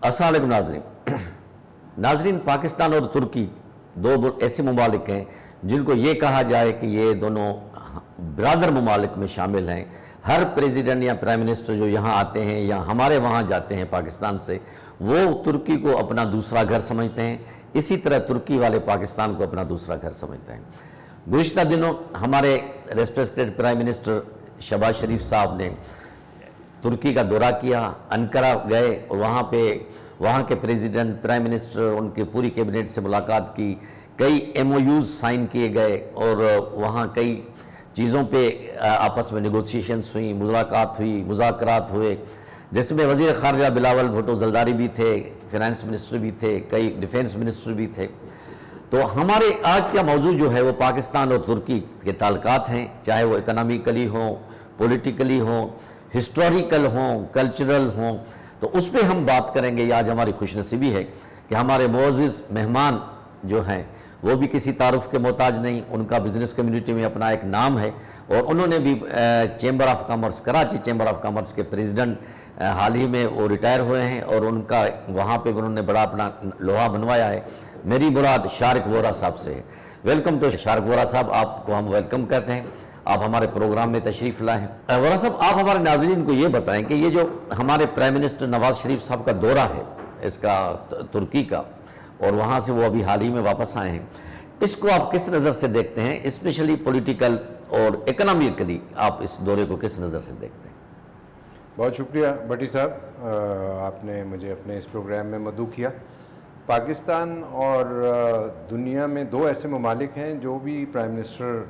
अस्सलाम वालेकुम नाजरीन, पाकिस्तान और तुर्की दो ऐसे ममालिक हैं जिनको ये कहा जाए कि ये दोनों ब्रादर ममालिक में शामिल हैं। हर प्रेसिडेंट या प्राइम मिनिस्टर जो यहाँ आते हैं या हमारे वहाँ जाते हैं पाकिस्तान से, वो तुर्की को अपना दूसरा घर समझते हैं। इसी तरह तुर्की वाले पाकिस्तान को अपना दूसरा घर समझते हैं। गुज़िश्ता दिनों हमारे रेस्पेक्टेड प्राइम मिनिस्टर शहबाज शरीफ साहब ने तुर्की का दौरा किया, अंकारा गए और वहाँ के प्रेसिडेंट, प्राइम मिनिस्टर, उनकी पूरी कैबिनेट से मुलाकात की। कई MOUs साइन किए गए और वहाँ कई चीज़ों पे आपस में नेगोशिएशंस हुई, मुज़ाकरात हुए, जिसमें वज़ीर ख़ारजा बिलावल भुट्टो ज़रदारी भी थे, फाइनेंस मिनिस्टर भी थे, कई डिफेंस मिनिस्टर भी थे। तो हमारे आज का मौजू जो है वो पाकिस्तान और तुर्की के ताल्लुकात हैं, चाहे वो इकनॉमिकली हों, पॉलिटिकली हों, हिस्टोरिकल हों, कल्चरल हों। तो उस पर हम बात करेंगे। आज हमारी खुशनसीबी है कि हमारे मुअज़्ज़िज़ मेहमान जो हैं वो भी किसी तारुफ के मोहताज नहीं। उनका बिज़नेस कम्युनिटी में अपना एक नाम है और उन्होंने भी chamber of commerce, Karachi chamber of commerce के प्रेसिडेंट हाल ही में वो रिटायर हुए हैं और उनका वहाँ पे उन्होंने बड़ा अपना लोहा बनवाया है। मेरी मुराद शारिक वोरा साहब से है। वेलकम टू शारिक वोरा साहब, आपको हम वेलकम कहते हैं, आप हमारे प्रोग्राम में तशरीफ़ लाए हैं। वोरा साहब, आप हमारे नाज़रीन को ये बताएं कि ये जो हमारे प्राइम मिनिस्टर नवाज शरीफ साहब का दौरा है इसका तुर्की का, और वहाँ से वो अभी हाल ही में वापस आए हैं, इसको आप किस नज़र से देखते हैं? स्पेशली पॉलिटिकल और इकनॉमिकली आप इस दौरे को किस नज़र से देखते हैं? बहुत शुक्रिया भट्टी साहब, आपने मुझे अपने इस प्रोग्राम में मदऊ किया। पाकिस्तान और दुनिया में दो ऐसे ममालिक हैं जो भी प्राइम मिनिस्टर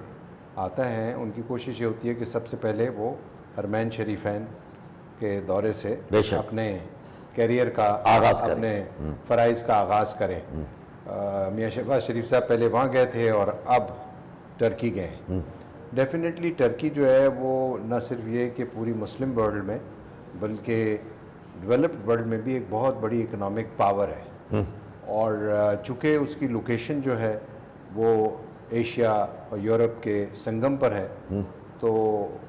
आता है उनकी कोशिश ये होती है कि सबसे पहले वो हरमैन शरीफैन के दौरे से अपने कैरियर का आगाज़, अपने फ़राइज़ का आगाज़ करें। मियाँ शहबाज शरीफ साहब पहले वहाँ गए थे और अब टर्की गए। डेफिनेटली टर्की जो है वो न सिर्फ ये कि पूरी मुस्लिम वर्ल्ड में बल्कि डेवलप्ड वर्ल्ड में भी एक बहुत बड़ी इकोनॉमिक पावर है और चूँकि उसकी लोकेशन जो है वो एशिया और यूरोप के संगम पर है, तो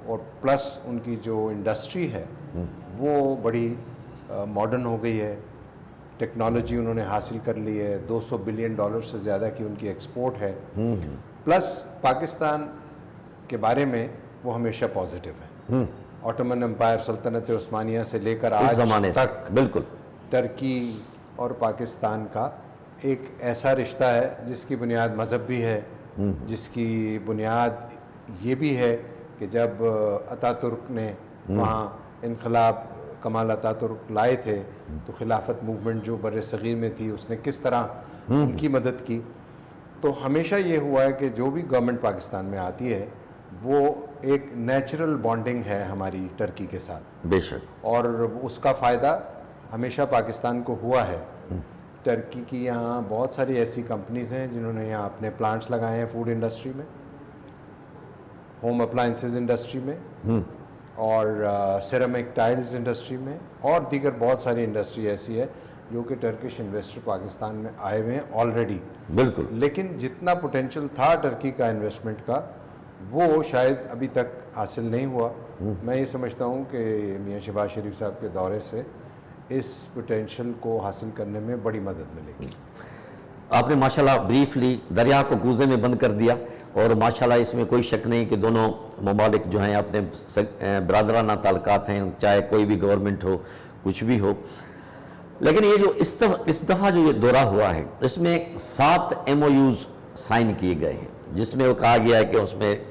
और प्लस उनकी जो इंडस्ट्री है वो बड़ी मॉडर्न हो गई है। टेक्नोलॉजी उन्होंने हासिल कर ली है, $200 बिलियन से ज़्यादा की उनकी एक्सपोर्ट है। प्लस पाकिस्तान के बारे में वो हमेशा पॉजिटिव है। ऑटोमन एम्पायर, सल्तनत उस्मानिया से लेकर आज तक बिल्कुल टर्की और पाकिस्तान का एक ऐसा रिश्ता है जिसकी बुनियाद मज़हब भी है, जिसकी बुनियाद ये भी है कि जब अतातुर्क ने वहाँ इनकलाब कमाल अतातुर्क लाए थे तो खिलाफत मूवमेंट जो बर सग़ीर में थी उसने किस तरह उनकी मदद की। तो हमेशा ये हुआ है कि जो भी गवर्नमेंट पाकिस्तान में आती है वो एक नेचुरल बॉन्डिंग है हमारी टर्की के साथ, बेशक, और उसका फ़ायदा हमेशा पाकिस्तान को हुआ है। टर्की की यहाँ बहुत सारी ऐसी कंपनीज़ हैं जिन्होंने यहाँ अपने प्लांट्स लगाए हैं, फूड इंडस्ट्री में, होम अप्लाइंसेस इंडस्ट्री में और सेरामिक टाइल्स इंडस्ट्री में, और दीगर बहुत सारी इंडस्ट्री ऐसी है जो कि टर्किश इन्वेस्टर पाकिस्तान में आए हुए हैं ऑलरेडी। बिल्कुल, लेकिन जितना पोटेंशियल था टर्की का इन्वेस्टमेंट का वो शायद अभी तक हासिल नहीं हुआ। मैं ये समझता हूँ कि मियाँ शहबाज शरीफ साहब के दौरे से इस पोटेंशियल को हासिल करने में बड़ी मदद मिलेगी। आपने माशाल्लाह ब्रीफली दरिया को कूज़े में बंद कर दिया और माशाल्लाह इसमें कोई शक नहीं कि दोनों ममालिक जो हैं अपने बरादराना ताल्लुकात हैं, चाहे कोई भी गवर्नमेंट हो, कुछ भी हो। लेकिन ये जो इस दफ़ा जो ये दौरा हुआ है इसमें 7 MOUs साइन किए गए हैं, जिसमें वो कहा गया है कि उसमें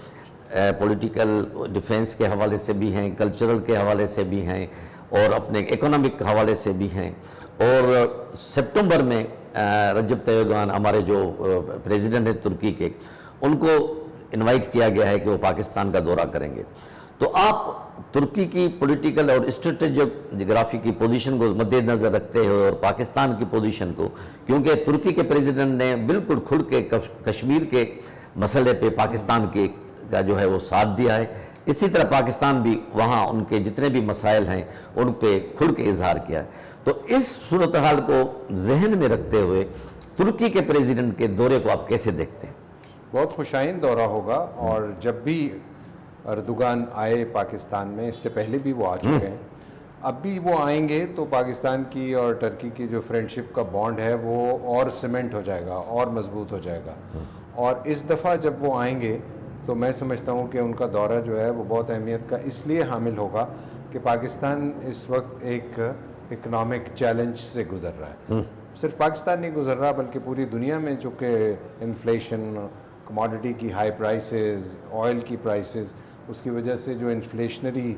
पॉलिटिकल डिफेंस के हवाले से भी हैं, कल्चरल के हवाले से भी हैं और अपने इकोनॉमिक हवाले से भी हैं। और सितंबर में रजब तय्यब एर्दोगान हमारे जो प्रेसिडेंट हैं तुर्की के, उनको इनवाइट किया गया है कि वो पाकिस्तान का दौरा करेंगे। तो आप तुर्की की पॉलिटिकल और स्ट्रेटेजिक जोग्राफी की पोजीशन को मद्देनज़र रखते हो और पाकिस्तान की पोजीशन को, क्योंकि तुर्की के प्रेसिडेंट ने बिल्कुल खुल के कश्मीर के मसले पे पाकिस्तान के का जो है वो साथ दिया है, इसी तरह पाकिस्तान भी वहाँ उनके जितने भी मसाइल हैं उन पे खुल के इजहार किया है। तो इस सूरत हाल को जहन में रखते हुए तुर्की के प्रेसिडेंट के दौरे को आप कैसे देखते हैं? बहुत खुशाइन दौरा होगा, और जब भी एर्दोगान आए पाकिस्तान में, इससे पहले भी वो आ चुके हैं, اب بھی وہ آئیں گے تو پاکستان کی اور ٹرکی کی جو فرینڈشپ کا بانڈ ہے وہ اور سیمنٹ ہو جائے گا اور مضبوط ہو جائے گا. اور اس دفعہ جب وہ آئیں گے تو میں سمجھتا ہوں کہ ان کا دورہ جو ہے وہ بہت اہمیت کا اس لیے حامل ہوگا کہ پاکستان اس وقت ایک اکنامک چیلنج سے گزر رہا ہے. صرف پاکستان نہیں گزر رہا بلکہ پوری دنیا میں چونکہ انفلیشن، کموڈٹی کی ہائی پرائسز، آئل کی پرائسز، اس کی وجہ سے جو انفلیشنری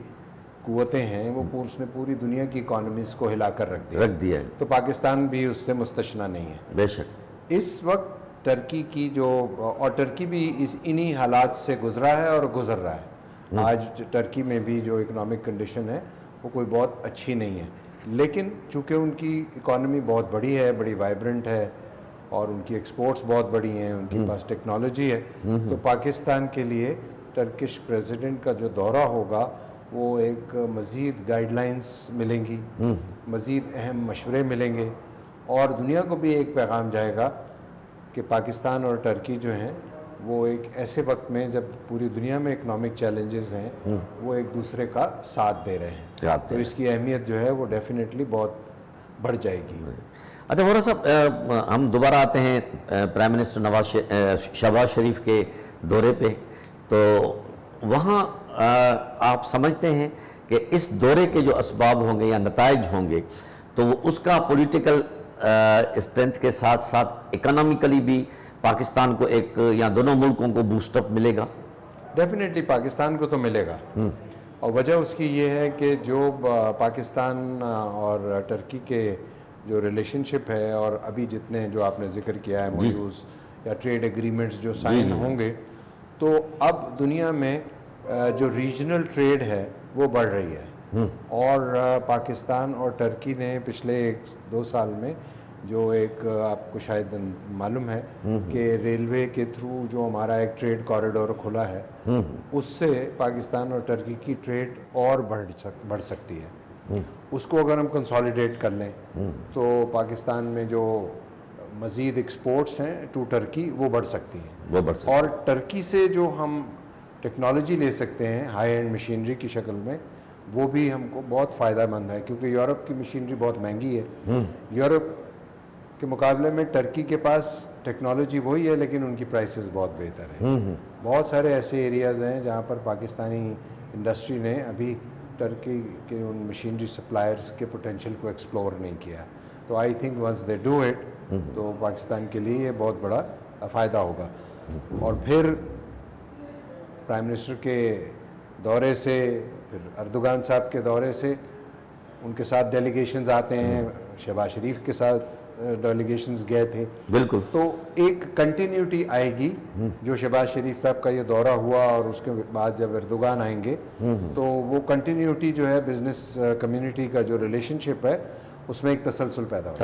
قوتیں ہیں وہ اس نے پوری دنیا کی اکانومیز کو ہلا کر رکھ دیا ہے. تو پاکستان بھی اس سے مستثنیٰ نہیں ہے. بے شک. اس وقت ٹرکی کی اور ٹرکی بھی انہی حالات سے گزرا ہے اور گزر رہا ہے. آج ٹرکی میں بھی جو اکنامک کنڈیشن ہے وہ کوئی بہت اچھی نہیں ہے، لیکن چونکہ ان کی اکانومی بہت بڑی ہے، بڑی وائبرنٹ ہے اور ان کی ایکسپورٹس بہت بڑی ہیں، ان کے پاس ٹیکنالوجی ہے، تو پاکستان کے لیے ٹرکش پریزیڈنٹ کا جو دورہ ہوگا وہ ایک مزید گائیڈ لائنز ملیں گی، مزید اہم مشورے ملیں گے، اور دنیا کو بھی ایک پیغام جائے گا کہ پاکستان اور ٹرکی جو ہیں وہ ایک ایسے وقت میں جب پوری دنیا میں اکنامک چیلنجز ہیں وہ ایک دوسرے کا ساتھ دے رہے ہیں، تو اس کی اہمیت جو ہے وہ ڈیفینیٹلی بہت بڑھ جائے گی. اچھا وارا صاحب، ہم دوبارہ آتے ہیں پرائم منسٹر شہباز شریف کے دورے پہ، تو وہاں آپ سمجھتے ہیں کہ اس دورے کے جو اسباب ہوں گے یا نتائج ہوں گے تو وہ اس کا پولیٹیکل اسٹرینتھ کے ساتھ ساتھ اکنامیکلی بھی پاکستان کو ایک یا دونوں ملکوں کو بوسٹ اپ ملے گا؟ ڈیفینیٹلی پاکستان کو تو ملے گا، اور وجہ اس کی یہ ہے کہ جو پاکستان اور ٹرکی کے جو ریلیشن شپ ہے، اور ابھی جتنے جو آپ نے ذکر کیا ہے مویوز یا ٹریڈ ایگریمنٹس جو سائن ہوں گے، تو اب دنیا میں جو ریجنل ٹریڈ ہے وہ بڑھ رہی ہے. اور پاکستان اور ٹرکی نے پچھلے 1-2 سال میں جو ایک آپ کو شاید معلوم ہے کہ ریلوے کے تھرو جو ہمارا ایک ٹریڈ کوریڈور کھلا ہے، اس سے پاکستان اور ٹرکی کی ٹریڈ اور بڑھ سکتی ہے. اس کو اگر ہم کنسالیڈیٹ کر لیں تو پاکستان میں جو مزید ایکسپورٹس ہیں ٹو ٹرکی وہ بڑھ سکتی ہیں، اور ٹرکی سے جو ہم ٹیکنالوجی لے سکتے ہیں ہائی اینڈ مشینری کی شکل میں، وہ بھی ہم کو بہت فائدہ مند ہے، کیونکہ یورپ کی مشینری بہت مہنگی ہے. یورپ کے مقابلے میں ٹرکی کے پاس ٹیکنالوجی وہی ہے لیکن ان کی پرائسز بہت بہتر ہیں. بہت سارے ایسے ایریاز ہیں جہاں پر پاکستانی انڈسٹری نے ابھی ٹرکی کے ان مشینری سپلائرز کے پوٹینشیل کو ایکسپلور نہیں کیا. تو I think once they do it تو پاکستان کے لیے یہ بہت بڑا فائدہ ہوگا. اور پھر پرائم منسٹر کے دورے سے، پھر اردوغان صاحب کے دورے سے ان کے ساتھ ڈیلیگیشنز آتے ہیں، شہباز شریف کے ساتھ ڈیلیگیشنز گئے تھے، بالکل، تو ایک کنٹینیوٹی آئے گی. جو شہباز شریف صاحب کا یہ دورہ ہوا اور اس کے بعد جب اردوغان آئیں گے تو وہ کنٹینیوٹی جو ہے بزنس کمیونٹی کا جو ریلیشن شپ ہے اس میں ایک تسلسل پیدا ہو.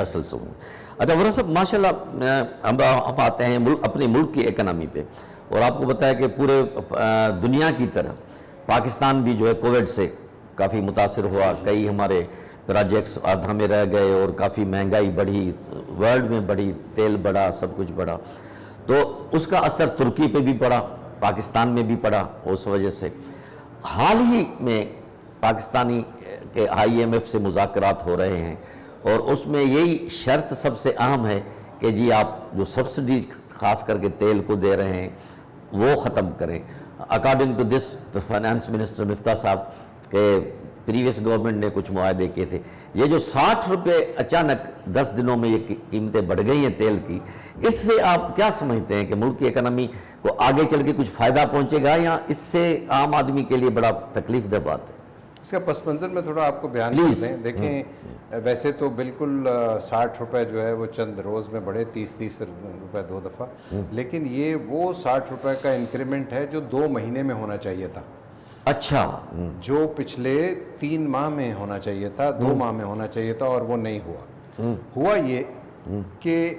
اچھا ورا صاحب، ماشاءاللہ ہم آتے ہیں اپنے ملک کی اکنامی پہ، اور آپ کو بتایا کہ پورے دنیا کی طرح پاکستان بھی جو ہے کووڈ سے کافی متاثر ہوا. کئی ہمارے پروجیکٹس آدھا میں رہ گئے اور کافی مہنگائی بڑھی، ورلڈ میں بڑھی، تیل بڑھا، سب کچھ بڑھا. تو اس کا اثر ترکی پہ بھی پڑا، پاکستان میں بھی پڑا. اس وجہ سے حال ہی میں پاکستانی کے IMF سے مذاکرات ہو رہے ہیں، اور اس میں یہی شرط سب سے اہم ہے کہ جی آپ جو سبسڈی خاص کر کے تیل کو دے رہے ہیں وہ ختم کریں. According to this finance minister Miftah صاحب کہ پریویس گورنمنٹ نے کچھ معاہدے کیے تھے. یہ جو 60 روپے اچانک 10 دنوں میں یہ قیمتیں بڑھ گئی ہیں تیل کی، اس سے آپ کیا سمجھتے ہیں کہ ملک کی اکنامی کو آگے چل کے کچھ فائدہ پہنچے گا یا اس سے عام آدمی کے لیے بڑا تکلیف دہ بات ہے؟ اس کا پس منظر میں تھوڑا آپ کو بیان کر دیں. دیکھیں، ویسے تو بالکل 60 روپے جو ہے وہ چند روز میں بڑھے، 30 روپے 2 دفعہ، لیکن یہ وہ 60 روپے کا انکریمنٹ ہے جو 2 مہینے میں ہونا چاہیے تھا. اچھا، جو پچھلے 3 ماہ میں ہونا چاہیے تھا، 2 ماہ میں ہونا چاہیے تھا، اور وہ نہیں ہوا. ہوا یہ کہ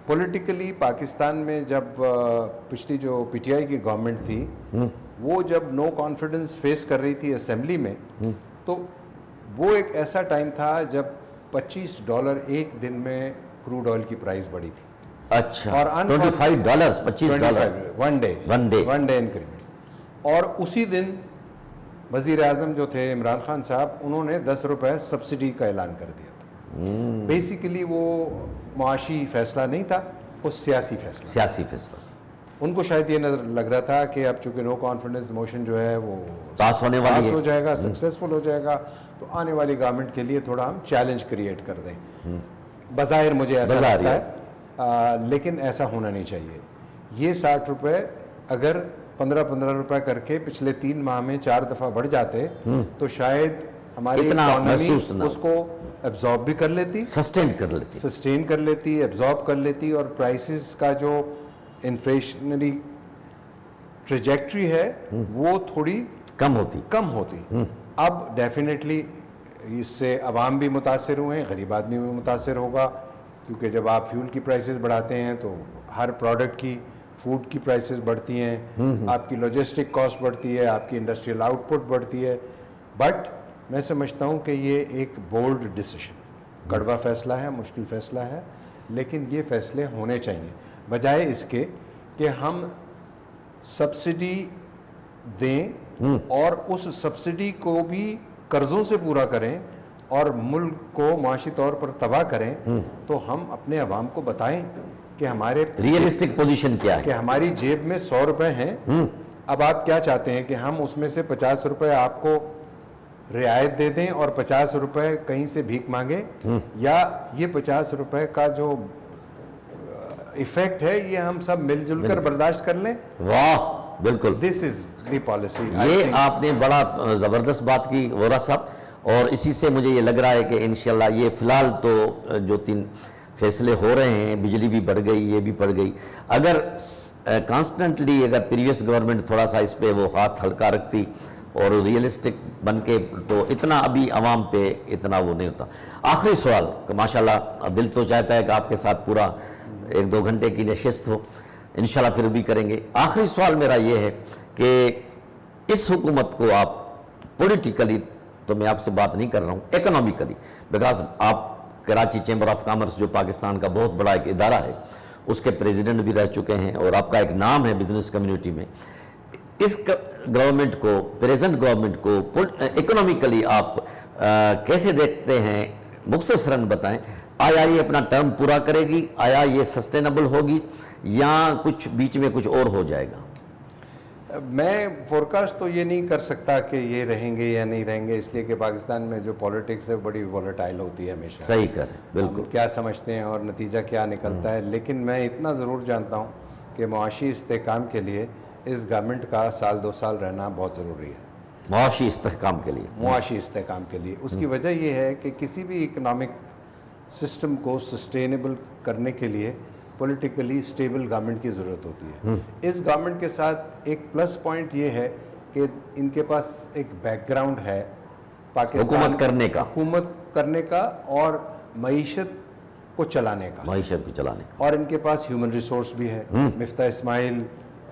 پولیٹیکلی پاکستان میں جب پچھلی جو PTI کی گورنمنٹ تھی وہ جب نو کانفیڈنس فیس کر رہی تھی اسمبلی میں، تو وہ ایک ایسا ٹائم تھا جب $25 ایک دن میں کروڈ آئل کی پرائز بڑھی تھی. اچھا، اور $25 $25 ون ڈے انکریمنٹ. اور اسی دن वज़ीर आज़म जो थे इमरान खान साहब, उन्होंने 10 रुपए सब्सिडी का ऐलान कर दिया था। बेसिकली वो मुआशी फैसला नहीं था, वो सियासी फैसला। सियासी फैसला उनको शायद ये नजर लग रहा था कि अब चूंकि नो कॉन्फिडेंस मोशन जो है वो पास होने वाली पास है। हो जाएगा, सक्सेसफुल हो जाएगा, तो आने वाली गवर्नमेंट के लिए थोड़ा हम चैलेंज क्रिएट कर दें। बज़ाहिर मुझे ऐसा बज़ाहिर लगता है, लेकिन ऐसा होना नहीं चाहिए। ये 60 रुपए अगर 15-15 रुपए करके पिछले 3 माह में 4 दफ़ा बढ़ जाते तो शायद हमारी इतना इकोनॉमी महसूस ना हो। उसको एब्जॉर्ब भी कर लेती, सस्टेन कर लेती। सस्टेन कर लेती, एब्जॉर्ब कर लेती, और प्राइसेस का जो इन्फ्लेशनरी ट्रेजेक्ट्री है वो थोड़ी कम होती। अब डेफिनेटली इससे अवाम भी मुतासिर हुए हैं, गरीब आदमी भी मुतासिर होगा, क्योंकि जब आप फ्यूल की प्राइसेस बढ़ाते हैं तो हर प्रोडक्ट की, फूड की प्राइसेस बढ़ती हैं, आपकी लॉजिस्टिक कॉस्ट बढ़ती है, आपकी इंडस्ट्रियल आउटपुट बढ़ती है। बट मैं समझता हूँ कि ये एक बोल्ड डिसीजन, कड़वा फैसला है, मुश्किल फैसला है, लेकिन ये फैसले होने चाहिए, बजाय इसके कि हम सब्सिडी दें और उस सब्सिडी को भी कर्ज़ों से पूरा करें और मुल्क को माशी तौर पर तबाह करें। तो हम अपने अवाम को बताएं कि हमारे रियलिस्टिक पोजीशन क्या कि है। हमारी जेब में 100 रुपए हैं, अब आप क्या चाहते हैं कि हम उसमें से 50 रुपए आपको रियायत दे दें और 50 रुपए कहीं से भीख मांगे, या ये 50 रुपए का जो इफेक्ट है ये हम सब मिलजुल कर बर्दाश्त कर लें। वाह, बिल्कुल, दिस इज द पॉलिसी। ये आपने बड़ा ज़बरदस्त बात की वोरा साहब, और इसी से मुझे ये लग रहा है कि इंशाल्लाह ये फ़िलहाल तो जो 3 फैसले हो रहे हैं, बिजली भी बढ़ गई, ये भी बढ़ गई, अगर कॉन्स्टेंटली अगर प्रीवियस गवर्नमेंट थोड़ा सा इस पे वो हाथ हल्का रखती और रियलिस्टिक बन के, तो इतना अभी आवाम पे इतना वो नहीं होता। आखिरी सवाल, माशाल्लाह दिल तो चाहता है कि आपके साथ पूरा 1-2 घंटे की नशिस्त हो, इंशाल्लाह फिर भी करेंगे। आखिरी सवाल मेरा ये है कि इस हुकूमत को आप पॉलिटिकली, तो मैं आपसे बात नहीं कर रहा हूँ, इकोनॉमिकली, बिकॉज आप कराची चैम्बर ऑफ कॉमर्स जो पाकिस्तान का बहुत बड़ा एक इदारा है, उसके प्रेसिडेंट भी रह चुके हैं और आपका एक नाम है बिजनेस कम्युनिटी में। इस गवर्नमेंट को, प्रेजेंट गवर्नमेंट को इकोनॉमिकली आप कैसे देखते हैं, मुख्तसरन बताएं। आया ये अपना टर्म पूरा करेगी, आया ये सस्टेनेबल होगी, या कुछ बीच में कुछ और हो जाएगा? मैं फोरकास्ट तो ये नहीं कर सकता कि ये रहेंगे या नहीं रहेंगे, इसलिए कि पाकिस्तान में जो पॉलिटिक्स है बड़ी वॉलेटाइल होती है हमेशा। सही कर, बिल्कुल। हम क्या समझते हैं और नतीजा क्या निकलता है, लेकिन मैं इतना ज़रूर जानता हूँ कि मुआशी इस्तेहकाम के लिए इस गवर्नमेंट का 1-2 साल रहना बहुत ज़रूरी है। मुआशी इस्तेहकाम के लिए, मुआशी इस्तेहकाम के लिए। उसकी वजह यह है कि किसी भी इकनॉमिक सिस्टम को सस्टेनेबल करने के लिए पॉलिटिकली स्टेबल गवर्नमेंट की ज़रूरत होती है। इस गवर्नमेंट के साथ एक प्लस पॉइंट ये है कि इनके पास एक बैकग्राउंड है पाकिस्तान हुकूमत करने का और मईशत को चलाने का, और इनके पास ह्यूमन रिसोर्स भी है। मिफ्ता इस्माइल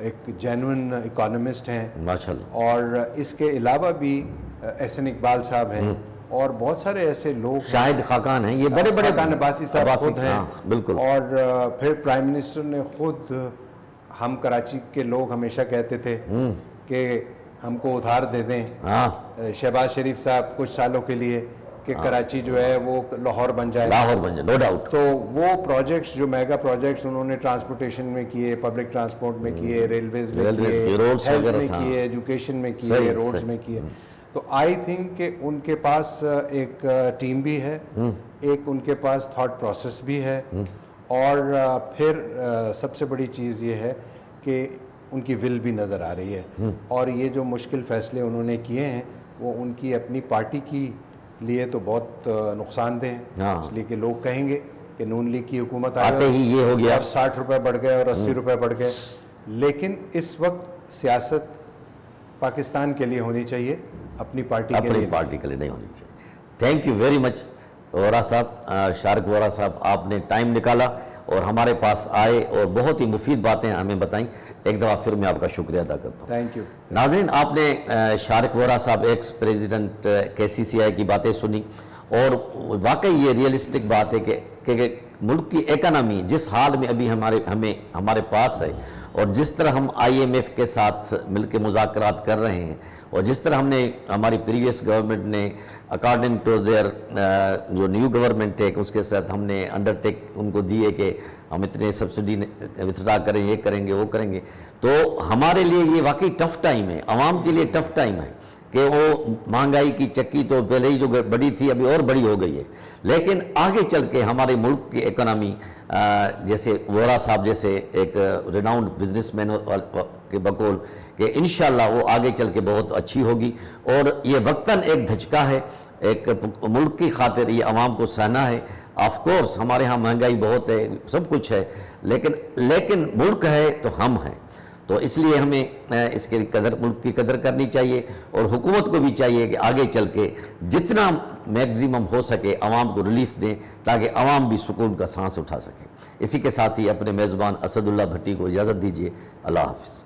एक जेन्युइन इकोनॉमिस्ट हैं माशाल्लाह, और इसके अलावा भी एहसन इकबाल साहब हैं और बहुत सारे ऐसे लोग, शाहिद खाकान हैं, ये बड़े बड़े खाकान अब्बासी साहब खुद हैं। बिल्कुल। और फिर प्राइम मिनिस्टर ने खुद, हम कराची के लोग हमेशा कहते थे कि हमको उधार दे दें, शहबाज शरीफ साहब कुछ सालों के लिए, कि कराची जो है वो लाहौर बन जाए, नो डाउट। तो वो प्रोजेक्ट्स, जो मेगा प्रोजेक्ट्स उन्होंने ट्रांसपोर्टेशन में किए, पब्लिक ट्रांसपोर्ट में किए, रेलवेज में किए, हेल्थ में किए, एजुकेशन में किए, रोड्स में किए। तो आई थिंक कि उनके पास एक टीम भी है, एक उनके पास थॉट प्रोसेस भी है, और फिर सबसे बड़ी चीज़ ये है कि उनकी विल भी नज़र आ रही है। और ये जो मुश्किल फ़ैसले उन्होंने किए हैं वो उनकी अपनी पार्टी की लिए तो बहुत नुकसानदेह हैं, इसलिए कि लोग कहेंगे कि नून लीग की हुकूमत आते ही ये हो गया, और 60 रुपये बढ़ गए और 80 रुपये बढ़ गए। लेकिन इस वक्त सियासत पाकिस्तान के लिए होनी चाहिए, अपनी पार्टी के लिए नहीं होनी चाहिए। Thank you very much Vora साहब, शारक वोरा साहब, आपने टाइम निकाला और हमारे पास आए और बहुत ही मुफीद बातें हमें बताई। एक दफ़ा फिर मैं आपका शुक्रिया अदा करता हूँ। Thank you. नाज़रीन, आपने शारक वोरा साहब, एक्स प्रेसिडेंट KCCI की बातें सुनी, और वाकई ये रियलिस्टिक बात है कि मुल्क की इकनॉमी जिस हाल में अभी हमारे पास है, اور جس طرح ہم IMF کے ساتھ مل کے مذاکرات کر رہے ہیں اور جس طرح ہم نے ہماری پریویس گورنمنٹ نے اکارڈنگ ٹو دیئر جو نیو گورنمنٹ ہے اس کے ساتھ ہم نے انڈرٹیک ان کو دیے کہ ہم اتنے سبسڈی وتھڈرا کریں، یہ کریں گے وہ کریں گے، تو ہمارے لیے یہ واقعی ٹف ٹائم ہے، عوام کے لیے ٹف ٹائم ہے کہ وہ مہنگائی کی چکی تو پہلے ہی جو بڑی تھی ابھی اور بڑی ہو گئی ہے، لیکن آگے چل کے ہمارے ملک کی اکنامی جیسے وورا صاحب جیسے ایک ریناؤنڈ بزنس مین کے بقول کہ انشاءاللہ وہ آگے چل کے بہت اچھی ہوگی، اور یہ وقتاً ایک دھچکا ہے، ایک ملک کی خاطر یہ عوام کو سہنا ہے۔ آف کورس ہمارے ہاں مہنگائی بہت ہے، سب کچھ ہے، لیکن ملک ہے تو ہم ہیں، تو اس لیے ہمیں اس کی قدر، ملک کی قدر کرنی چاہیے، اور حکومت کو بھی چاہیے کہ آگے چل کے جتنا میکزیمم ہو سکے عوام کو ریلیف دیں تاکہ عوام بھی سکون کا سانس اٹھا سکے۔ اسی کے ساتھ ہی اپنے میزبان اسد اللہ بھٹی کو اجازت دیجیے۔ اللہ حافظ۔